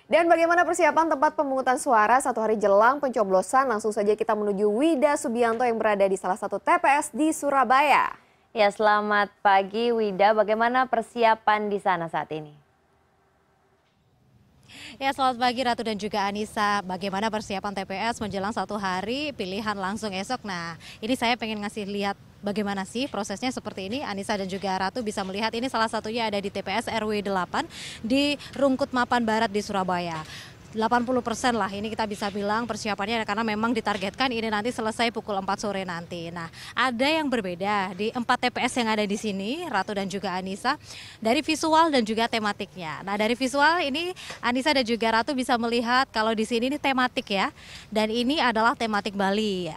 Dan bagaimana persiapan tempat pemungutan suara satu hari jelang pencoblosan? Langsung saja kita menuju Wida Subianto yang berada di salah satu TPS di Surabaya. Ya, selamat pagi Wida. Bagaimana persiapan di sana saat ini? Ya, selamat pagi Ratu dan juga Anissa. Bagaimana persiapan TPS menjelang satu hari pilihan langsung esok? Nah, ini saya pengen ngasih lihat bagaimana sih prosesnya seperti ini. Anissa dan juga Ratu bisa melihat ini salah satunya ada di TPS RW 8 di Rungkut Mapan Barat di Surabaya. 80% lah ini kita bisa bilang persiapannya karena memang ditargetkan ini nanti selesai pukul 4 sore nanti. Nah, ada yang berbeda di 4 TPS yang ada di sini, Ratu dan juga Anissa, dari visual dan juga tematiknya. Nah, dari visual ini Anissa dan juga Ratu bisa melihat kalau di sini ini tematik ya. Dan ini adalah tematik Bali.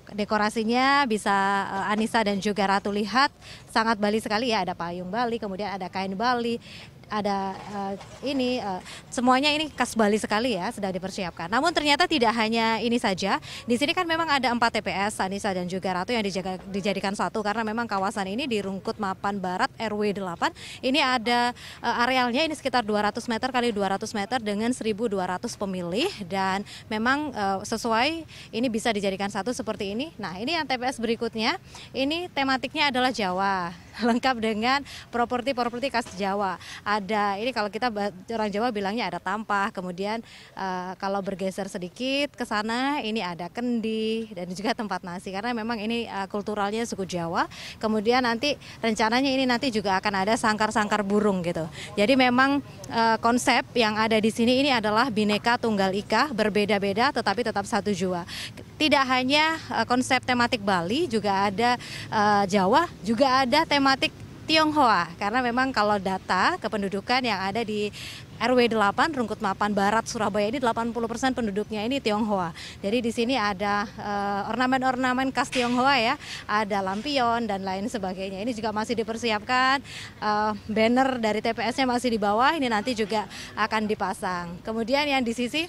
Dekorasinya bisa Anissa dan juga Ratu lihat sangat Bali sekali ya, ada payung Bali, kemudian ada kain Bali, ada semuanya ini khas Bali sekali ya, sedang dipersiapkan. Namun ternyata tidak hanya ini saja. Di sini kan memang ada 4 TPS, Anissa dan juga Ratu, yang dijadikan satu karena memang kawasan ini di Rungkut Mapan Barat RW 8. Ini ada arealnya ini sekitar 200 meter kali 200 meter dengan 1.200 pemilih dan memang sesuai ini bisa dijadikan satu seperti ini. Nah, ini yang TPS berikutnya. Ini tematiknya adalah Jawa, lengkap dengan properti khas Jawa. Ada ini kalau kita orang Jawa bilangnya ada tampah, kemudian kalau bergeser sedikit ke sana ini ada kendi dan juga tempat nasi karena memang ini kulturalnya suku Jawa. Kemudian nanti rencananya ini nanti juga akan ada sangkar-sangkar burung gitu. Jadi memang konsep yang ada di sini ini adalah Bhinneka Tunggal Ika, berbeda-beda tetapi tetap satu jua. Tidak hanya konsep tematik Bali, juga ada Jawa, juga ada tematik Tionghoa, karena memang kalau data kependudukan yang ada di RW 8 Rungkut Mapan Barat Surabaya ini 80% penduduknya ini Tionghoa. Jadi di sini ada ornamen-ornamen khas Tionghoa ya, ada lampion dan lain sebagainya. Ini juga masih dipersiapkan, banner dari TPS-nya masih di bawah, ini nanti juga akan dipasang. Kemudian yang di sisi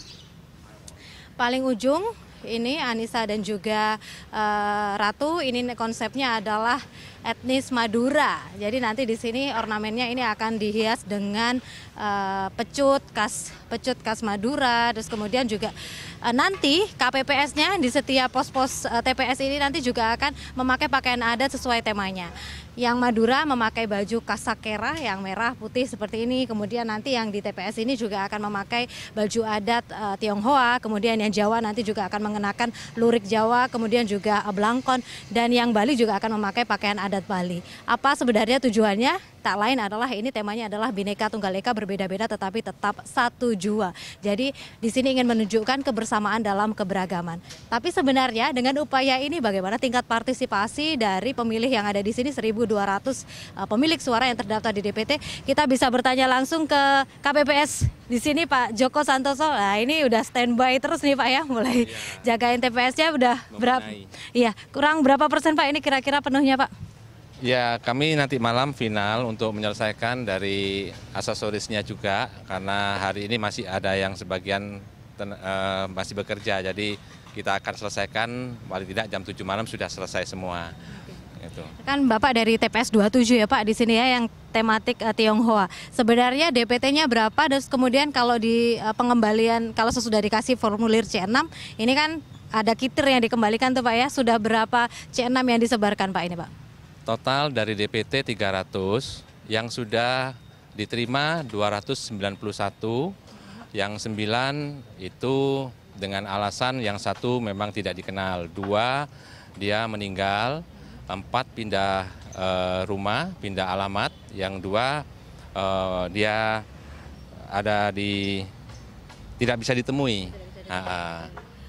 paling ujung ini Anissa dan juga Ratu, ini konsepnya adalah etnis Madura. Jadi nanti di sini ornamennya ini akan dihias dengan pecut khas Madura. Terus kemudian juga nanti KPPS-nya di setiap pos-pos TPS ini nanti juga akan memakai pakaian adat sesuai temanya. Yang Madura memakai baju kasakera yang merah putih seperti ini. Kemudian nanti yang di TPS ini juga akan memakai baju adat Tionghoa. Kemudian yang Jawa nanti juga akan mengenakan lurik Jawa, kemudian juga blangkon. Dan yang Bali juga akan memakai pakaian adat Bali. Apa sebenarnya tujuannya? Tak lain adalah ini temanya adalah Bhinneka Tunggal Ika, berbeda-beda tetapi tetap satu jua. Jadi di sini ingin menunjukkan kebersamaan dalam keberagaman. Tapi sebenarnya dengan upaya ini bagaimana tingkat partisipasi dari pemilih yang ada di sini 1.200 pemilik suara yang terdaftar di DPT. Kita bisa bertanya langsung ke KPPS di sini Pak Joko Santoso. Nah, ini udah standby terus nih Pak ya, mulai jagain TPS-nya udah berapa? Iya, kurang berapa persen Pak ini kira-kira penuhnya Pak? Ya, kami nanti malam final untuk menyelesaikan dari aksesorisnya juga, karena hari ini masih ada yang sebagian masih bekerja, jadi kita akan selesaikan paling tidak jam 7 malam sudah selesai semua. Itu. Kan Bapak dari TPS 27 ya Pak di sini ya yang tematik Tionghoa. Sebenarnya DPT-nya berapa? Dan kemudian kalau di pengembalian, kalau sesudah dikasih formulir C6, ini kan ada kitir yang dikembalikan tuh Pak ya, sudah berapa C6 yang disebarkan Pak ini Pak? Total dari DPT 300, yang sudah diterima 291, yang 9 itu dengan alasan yang satu memang tidak dikenal, 2 dia meninggal, 4 pindah rumah, pindah alamat, yang 2 dia ada tidak bisa ditemui.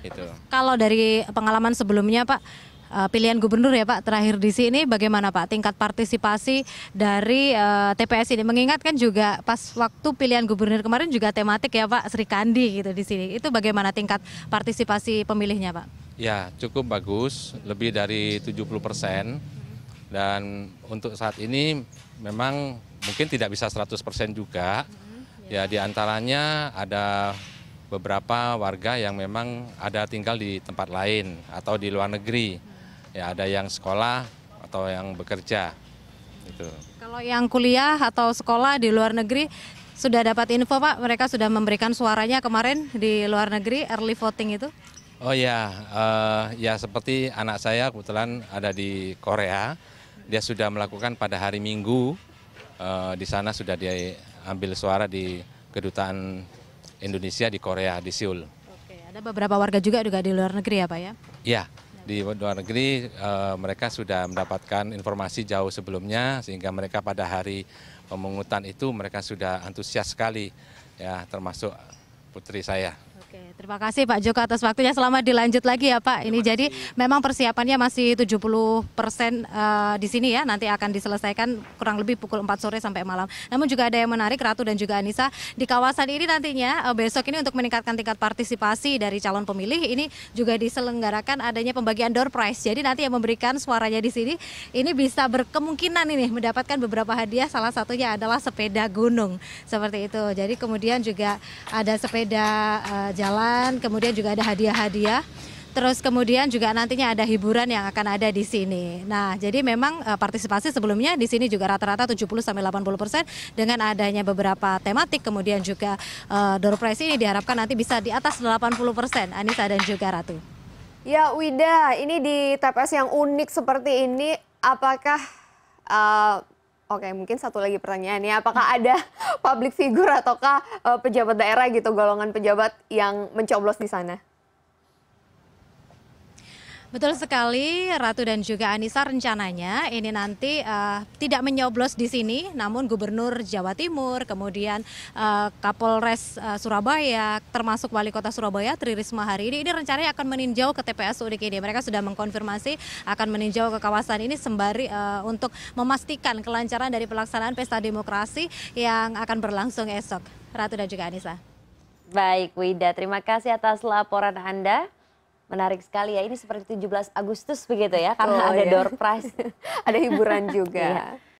Itu. Kalau dari pengalaman sebelumnya Pak, pilihan gubernur ya Pak terakhir di sini bagaimana Pak tingkat partisipasi dari TPS ini, mengingat kan juga pas waktu pilihan gubernur kemarin juga tematik ya Pak Sri Kandi gitu di sini, itu bagaimana tingkat partisipasi pemilihnya Pak? Ya, cukup bagus, lebih dari 70%, dan untuk saat ini memang mungkin tidak bisa 100% juga. Ya, diantaranya ada beberapa warga yang memang ada tinggal di tempat lain atau di luar negeri. Ya, ada yang sekolah atau yang bekerja. Gitu. Kalau yang kuliah atau sekolah di luar negeri Sudah dapat info Pak, mereka sudah memberikan suaranya kemarin di luar negeri, early voting itu? Oh ya, ya seperti anak saya kebetulan ada di Korea, dia sudah melakukan pada hari Minggu, di sana sudah diambil suara di kedutaan Indonesia di Korea, di Seoul. Oke, ada beberapa warga juga di luar negeri ya Pak ya? Ya, di luar negeri mereka sudah mendapatkan informasi jauh sebelumnya sehingga mereka pada hari pemungutan itu mereka sudah antusias sekali ya, termasuk putri saya. Oke, terima kasih Pak Joko atas waktunya. Selamat dilanjut lagi ya Pak. Ini jadi memang persiapannya masih 70% di sini ya. Nanti akan diselesaikan kurang lebih pukul 4 sore sampai malam. Namun juga ada yang menarik Ratu dan juga Anissa. Di kawasan ini nantinya besok ini untuk meningkatkan tingkat partisipasi dari calon pemilih, ini juga diselenggarakan adanya pembagian door prize. Jadi nanti yang memberikan suaranya di sini ini bisa berkemungkinan ini mendapatkan beberapa hadiah. Salah satunya adalah sepeda gunung seperti itu. Jadi kemudian juga ada sepeda jalan, kemudian juga ada hadiah-hadiah. Terus kemudian juga nantinya ada hiburan yang akan ada di sini. Nah, jadi memang partisipasi sebelumnya di sini juga rata-rata 70-80% dengan adanya beberapa tematik, kemudian juga door prize ini diharapkan nanti bisa di atas 80%. Anissa dan juga Ratu. Ya Wida, ini di TPS yang unik seperti ini, apakah oke, mungkin satu lagi pertanyaannya, apakah ada public figure ataukah pejabat daerah gitu, golongan pejabat yang mencoblos di sana? Betul sekali, Ratu dan juga Anissa, rencananya ini nanti tidak menyoblos di sini, namun Gubernur Jawa Timur, kemudian Kapolres Surabaya, termasuk Wali Kota Surabaya Tri Risma hari ini rencananya akan meninjau ke TPS unik ini. Mereka sudah mengkonfirmasi akan meninjau ke kawasan ini sembari untuk memastikan kelancaran dari pelaksanaan pesta demokrasi yang akan berlangsung esok. Ratu dan juga Anissa. Baik Wida, terima kasih atas laporan Anda. Menarik sekali ya, ini seperti 17 Agustus begitu ya, karena ada door prize. Ada hiburan juga. Iya.